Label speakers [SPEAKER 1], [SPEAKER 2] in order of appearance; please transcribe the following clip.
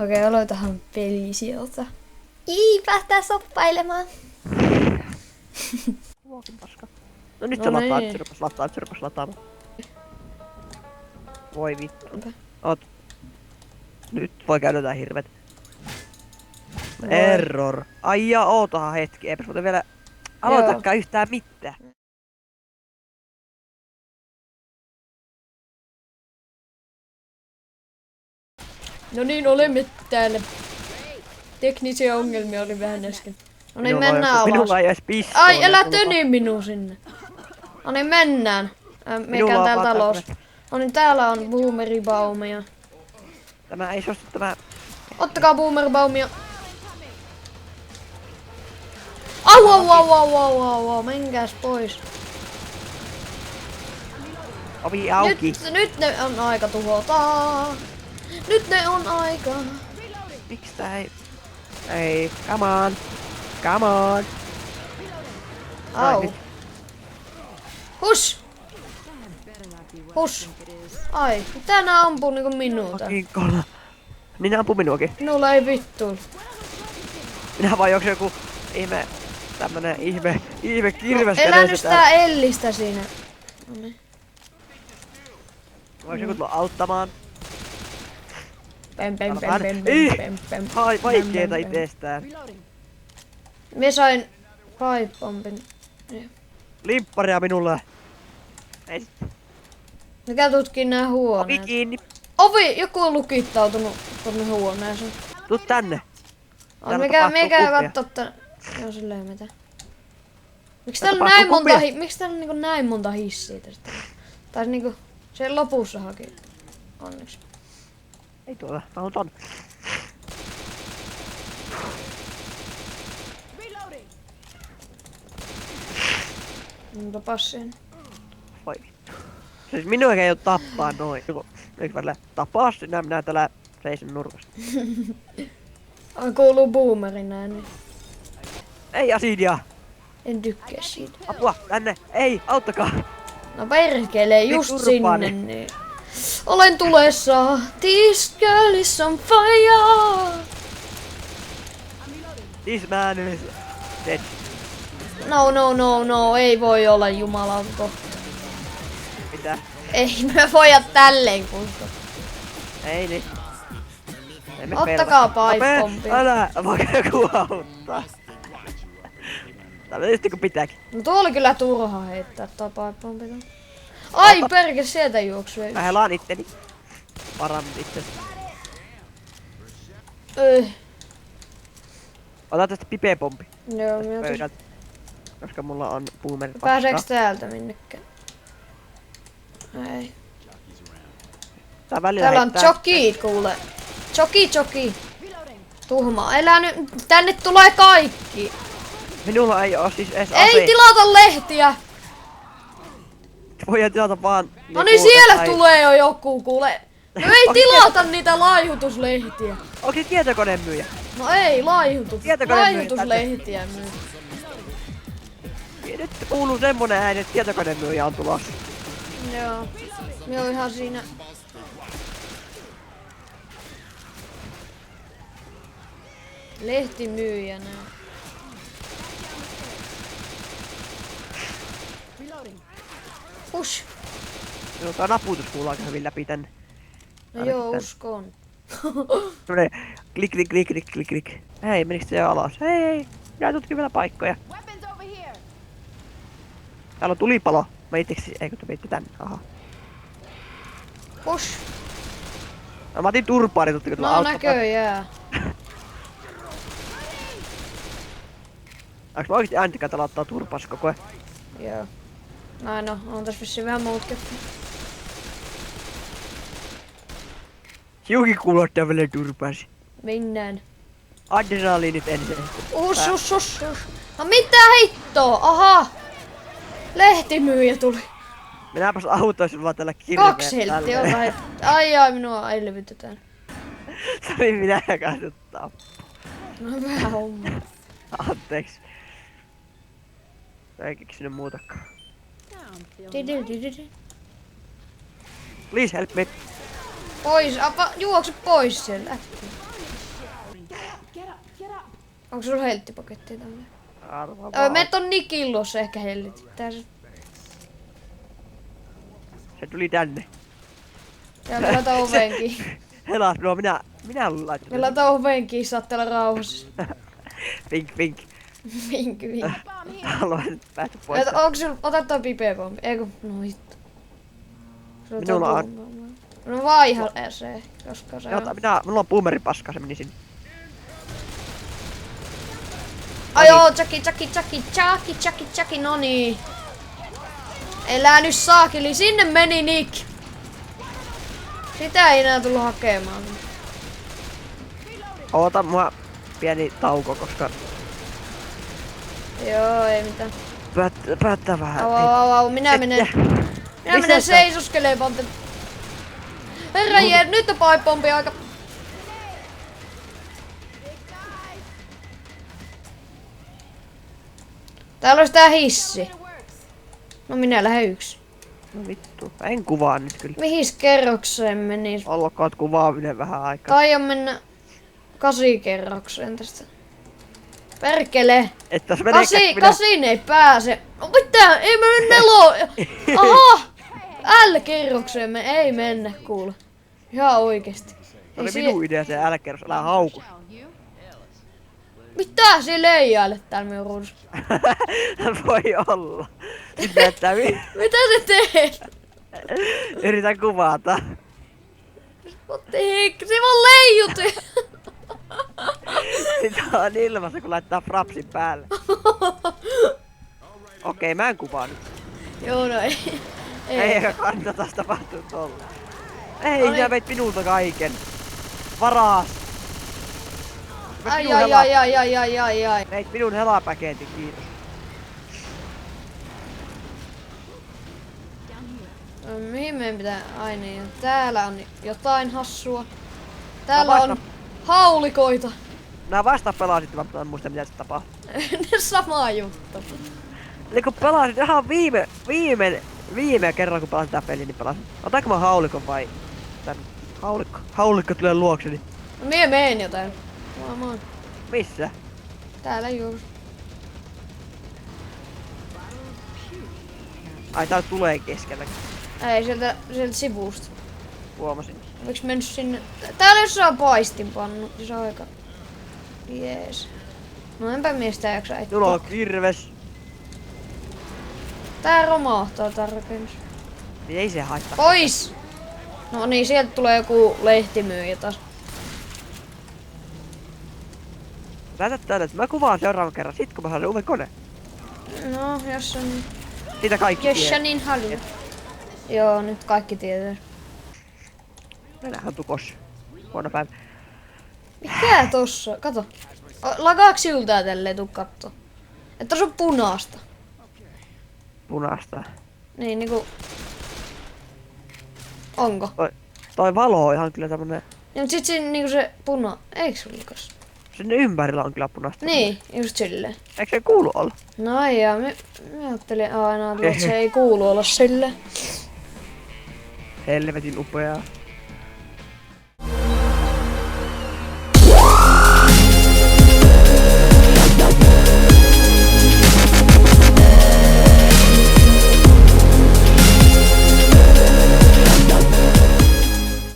[SPEAKER 1] Okei, aloitahan peli sieltä. Päästään soppailemaan.
[SPEAKER 2] Luokin paska. No nyt se lataa. Voi vittu. Nyt voi käydä jotain hirvet. Error. Ai ja ootahan hetki. Eipäs muuten vielä aloitakaan yhtään mitään.
[SPEAKER 1] No niin, olemme täällä. Teknisiä ongelmia oli vähän äsken. No niin, mennään alas.
[SPEAKER 2] Minulla ei edes pistoolia.
[SPEAKER 1] Ai, älä töni minua sinne. No niin, mennään. Meikään täällä talossa. No niin, täällä on boomeribaumia.
[SPEAKER 2] Tämä ei suostu tämä...
[SPEAKER 1] Ottakaa boomeribaumia. Au, menkääs pois.
[SPEAKER 2] Ovi auki.
[SPEAKER 1] Nyt ne on aika tuhota. Nyt ne on aika.
[SPEAKER 2] Miks tää ei... Ei, come on.
[SPEAKER 1] Au. Hus! Ai, mitä nää ampuu niinku minulta?
[SPEAKER 2] Kinkolla. Niin ne ampuu minuakin.
[SPEAKER 1] Minulla ei vittu.
[SPEAKER 2] Minä vaan juoksin joku tämmönen ihme kirves.
[SPEAKER 1] Elänyt sitä Ellistä siinä. Noniin.
[SPEAKER 2] Voisi joku tulla auttamaan.
[SPEAKER 1] Pem.
[SPEAKER 2] Vaikeeta itsestään.
[SPEAKER 1] Me sain paipompin.
[SPEAKER 2] Limpparia minulle. Ei sit.
[SPEAKER 1] Mikä tutkin nää
[SPEAKER 2] Ovi
[SPEAKER 1] huoneet?
[SPEAKER 2] kiinni.
[SPEAKER 1] Ovi! Joku on lukittautunut tonne huoneeseen.
[SPEAKER 2] Tuu tänne.
[SPEAKER 1] Mikä kattoo tän... Joo, silleen mitä. Miksi täällä on näin monta miksi täällä on niinku näin monta hissiä tästä? Tai niinku... Se lopussa haki. Onneksi.
[SPEAKER 2] Ei tuolla, mä oon ton.
[SPEAKER 1] Mutta passiin.
[SPEAKER 2] Voi vittu. Siis minua ei oo tappaa noin. Eikö välillä tapaa sinä, minä täällä seison nurkassa.
[SPEAKER 1] Kuuluu boomerin näin. Niin.
[SPEAKER 2] Ei asidia!
[SPEAKER 1] En tykkää siitä.
[SPEAKER 2] Apua, tänne! Ei, auttakaa!
[SPEAKER 1] No perkele, just
[SPEAKER 2] turpaani.
[SPEAKER 1] sinne niin. Olen tulessa. This girl is on fire.
[SPEAKER 2] This man is dead.
[SPEAKER 1] No, ei voi olla jumalan kohta.
[SPEAKER 2] Mitä?
[SPEAKER 1] Ei me voida tälleen kunto.
[SPEAKER 2] Ei niin.
[SPEAKER 1] Ottakaa paippompi.
[SPEAKER 2] Älä, vaikka joku auttaa. Tää on tietysti kun pitääkin.
[SPEAKER 1] No tuo oli kyllä turha heittää tää paippompi. Ai perke, sieltä juoksee.
[SPEAKER 2] Mä helaan itteni. Parannan itsesi. Ota tästä pipepompi.
[SPEAKER 1] Joo, minä
[SPEAKER 2] Pöydältä. Koska mulla on boomer paskaa.
[SPEAKER 1] Pääseekö täältä minnekään? Ei.
[SPEAKER 2] Tää välillä
[SPEAKER 1] Täällä on
[SPEAKER 2] heittää.
[SPEAKER 1] joki, kuule. Joki. Tuhma. Elää nyt. Tänne tulee kaikki.
[SPEAKER 2] Minulla ei oo siis edes
[SPEAKER 1] Ei
[SPEAKER 2] aseita.
[SPEAKER 1] tilata lehtiä.
[SPEAKER 2] Voidaan tilata vaan...
[SPEAKER 1] No niin siellä tulee jo joku, kuule. No ei tilata niitä laihutuslehtiä.
[SPEAKER 2] Onko se tietokoneen myyjä?
[SPEAKER 1] No ei, laihutuslehtiä myy.
[SPEAKER 2] Nyt kuuluu semmonen ääni, että tietokoneen myyjä on tulossa.
[SPEAKER 1] Joo. Me on ihan siinä. Lehtimyyjänä. Push.
[SPEAKER 2] Joo, tää naputus kuuluu aika hyvin läpi tänne.
[SPEAKER 1] No joo, uskon.
[SPEAKER 2] Semmonen klik. Hei, menikö se jo alas? Hei, minä tutkin vielä paikkoja. Täällä on tulipalo. Mä itseksi, eikö te veitte tänne? Aha.
[SPEAKER 1] Push.
[SPEAKER 2] No, mä otin turpaari, tuttiko tulla
[SPEAKER 1] No
[SPEAKER 2] auttaa?
[SPEAKER 1] näköjään.
[SPEAKER 2] Onks mä oikeesti Antti täällä ottaa turpaas koko ajan?
[SPEAKER 1] Joo. Näin on tässä vissiin vähän muutkin.
[SPEAKER 2] Hiukin kuulostaa vielä turpaasi.
[SPEAKER 1] Mennään.
[SPEAKER 2] Adrenaliinit ensin.
[SPEAKER 1] Us. No mitä hittoa? Aha. Lehtimyyjä tuli.
[SPEAKER 2] Minäpäs autoisin vaan tällä kirveellä.
[SPEAKER 1] 2 helttiä on lähet. Ai minua elvytetään.
[SPEAKER 2] Sori minä katsottaa.
[SPEAKER 1] No vähän homma.
[SPEAKER 2] Anteeksi. Mä en keksinyt muutakaan. Please help me.
[SPEAKER 1] Pois, juokse pois sieltä. Onko sulla helttipakettia tämmönen?
[SPEAKER 2] Arvaa vaan.
[SPEAKER 1] Me on Nikin luossa ehkä hellit. Tää
[SPEAKER 2] Se tuli tänne.
[SPEAKER 1] ja me laita ovenkin.
[SPEAKER 2] Helas, no minä laitan.
[SPEAKER 1] Me laita ovenkin, saat täällä rauhassa.
[SPEAKER 2] Vink, vink.
[SPEAKER 1] Vink, vink.
[SPEAKER 2] Haluan päästä pois.
[SPEAKER 1] Onko sulla, ota toi pipepommi. Eiku, no hitto.
[SPEAKER 2] Minulla on.
[SPEAKER 1] No vaiha se, koska se on.
[SPEAKER 2] Mulla on boomeripaska, se meni sinne.
[SPEAKER 1] Ai joo, Chucky, no niin. Elää nyt saakeli, sinne meni Nick. Sitä ei enää tullut hakemaan.
[SPEAKER 2] Oota mua pieni tauko, koska
[SPEAKER 1] Joo, ei mitään.
[SPEAKER 2] päättää vähän.
[SPEAKER 1] Au, minä menen seisoskelemaan pante. Herra jee, nyt on pipepompi aika. Täällä olisi tää hissi. No minä lähden yksi.
[SPEAKER 2] No vittu, mä en kuvaa nyt kyllä.
[SPEAKER 1] Mihis kerrokseen meni?
[SPEAKER 2] Olkoon kuvaaminen vähän aikaa.
[SPEAKER 1] Tai on mennä 8 kerrokseen tästä. Perkele!
[SPEAKER 2] Että jos
[SPEAKER 1] Kasin ei pääse. No mitä? Ei mä nyt nelo! Aha! L-kerrokseen me ei mennä kuule. Ihan oikeesti.
[SPEAKER 2] Se oli minun idea se älä-kerros, älä hauku.
[SPEAKER 1] Mitä se leijaile täällä minun ruudussa?
[SPEAKER 2] Voi olla. Nyt näyttää
[SPEAKER 1] Mitä se teet?
[SPEAKER 2] Yritän kuvata.
[SPEAKER 1] What the heck? Se vaan leijut!
[SPEAKER 2] Sitä on ilmassa kun laittaa frapsin päälle. Okei, mä en kuvaa nyt.
[SPEAKER 1] Joo no ei.
[SPEAKER 2] Ei kannata tapahtua tolla. Ei,
[SPEAKER 1] Oli.
[SPEAKER 2] sä veit minulta kaiken. Varas.
[SPEAKER 1] Ai.
[SPEAKER 2] Veit minun helapaketin, kiitos.
[SPEAKER 1] No, mihin meidän pitää aine? Täällä on jotain hassua. Täällä on haulikoita.
[SPEAKER 2] Nää vasta pelasit, mä en muista mitä se tapahtuu.
[SPEAKER 1] Sama juttu.
[SPEAKER 2] Eli kun pelasit ihan viime kerran kun pelasin tää peli, niin pelasin. Otanko mä haulikon vai tän haulikko tulee luokseni?
[SPEAKER 1] No mie meen jotain. Mä
[SPEAKER 2] Missä?
[SPEAKER 1] täällä juuri.
[SPEAKER 2] Ai tää tulee keskellä.
[SPEAKER 1] Ei sieltä sivusta.
[SPEAKER 2] Huomasin.
[SPEAKER 1] Oiks mennyt sinne? Täällä jossain paistinpannu. Se on aika jees. No enpä miestä jaksa etsiä.
[SPEAKER 2] Tulo on kirves.
[SPEAKER 1] Tää romahtaa tää rakennus.
[SPEAKER 2] Niin ei se haittaa.
[SPEAKER 1] Pois! No niin, sieltä tulee joku lehtimyyjä taas.
[SPEAKER 2] Lähetät tänne, että mä kuvaan seuraavan kerran, sit kun mä saan se uuden kone.
[SPEAKER 1] No, jos on...
[SPEAKER 2] Siitä kaikki
[SPEAKER 1] Jos sä
[SPEAKER 2] tietää.
[SPEAKER 1] niin haluat. Joo, nyt kaikki tietää.
[SPEAKER 2] Mennään tukos. Huono päivä.
[SPEAKER 1] Mikä tossa? Kato. Lagaaks yltää tälleen, tuu kattoo. Et tossa on punaasta.
[SPEAKER 2] Punaista.
[SPEAKER 1] Niin niinku... Onko?
[SPEAKER 2] Toi valo on ihan kyllä tämmönen.
[SPEAKER 1] Niin, mut sit siinä niinku se eiks olikas?
[SPEAKER 2] Sen ympärillä on kyllä punaista.
[SPEAKER 1] Niin, just silleen.
[SPEAKER 2] Eikö se kuulu olla?
[SPEAKER 1] No ja me ajattelin aina, että se ei kuulu olla silleen.
[SPEAKER 2] Helvetin upeaa.